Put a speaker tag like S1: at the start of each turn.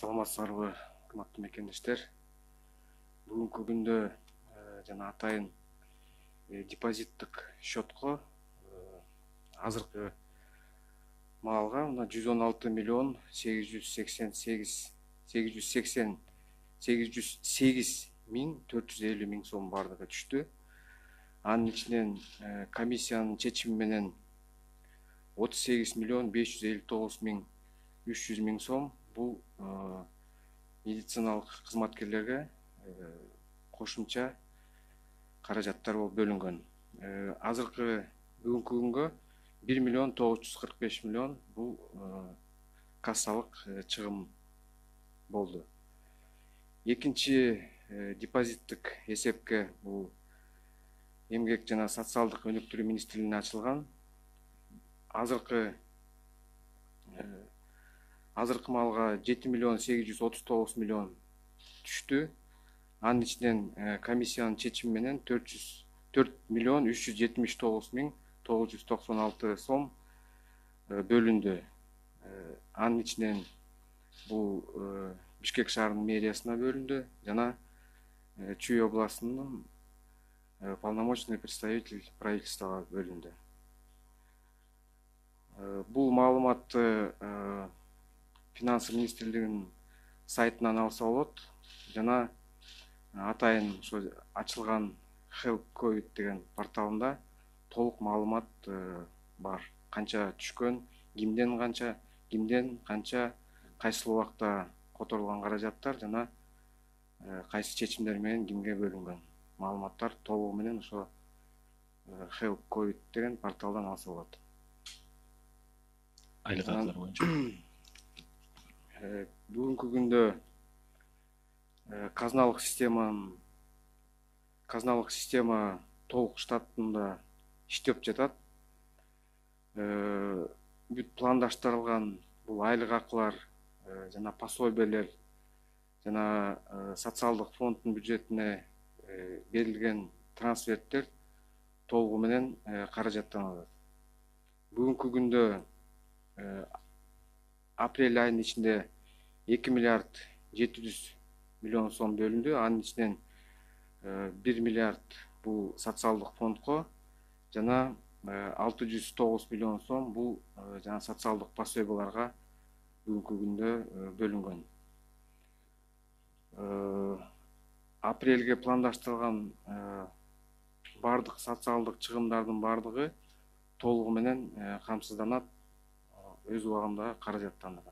S1: Саламатсыздарбы, урматтуу мекендештер. Бүгүнкү күндө жана атайын депозиттик счетко азыркы маалга мына 116 миллион 808 миң 450 миң сом бардыгы түштү. Анын ичинен комиссиянын чечими менен 38 миллион 559 миң 300 миң сом бул медициналык кызматкерлерге кошумча каражаттар болуп бөлүнгөн. Азыркы бүгүнкү күнгө 1 миллион 945 миллион бул кассалык чыгым болду. Экинчи депозиттик эсепке бул Эмгек жана социалдык өнүктүрүү министрлигине ачылган. Азыркы маалга 7 миллион 839 миллион түштү. Анын ичинен комиссиянын чечими менен 4 миллион 379 миң 996 сом бөлүндү. Анын ичинен бул Бишкек шаарынын мэриясына бөлүндү жана Чүй областынын полномочный представитель правительствага бөлүндү. Бул маалыматты финансы министрлигинин сайтынан алса болот жана атайын ошо ачылган Help COVID деген порталында толук маалымат бар. Канча түшкөн, кимден канча, кайсыл убакта которулган каражаттар жана кайсы чечимдер менен кимге бөлүнгөн. Маалыматтар толугу менен ошо Help COVID деген порталдан алса болот.
S2: Айлык акылар боюнча.
S1: Бүгүнкү күндө казналык система толук штатында иштеп жатат. Бүт пландаштырылган бул айлык акылар жана пособиялер жана социалдык фонддун бюджетине берилген трансферттер толугу менен каражаттанат. Бүгүнкү күндө апрель айынын ичинде 2 миллиард 700 миллион сом бөлүндү. Анын ичинен 1 миллиард бул социалдык фондко жана 609 миллион сом бул жана социалдык пособияларга бүгүнкү күндө бөлүнгөн. Апрелге пландаштырылган бардык социалдык чыгымдардын бардыгы толугу менен камсызданат, өз убагында каражаттанат.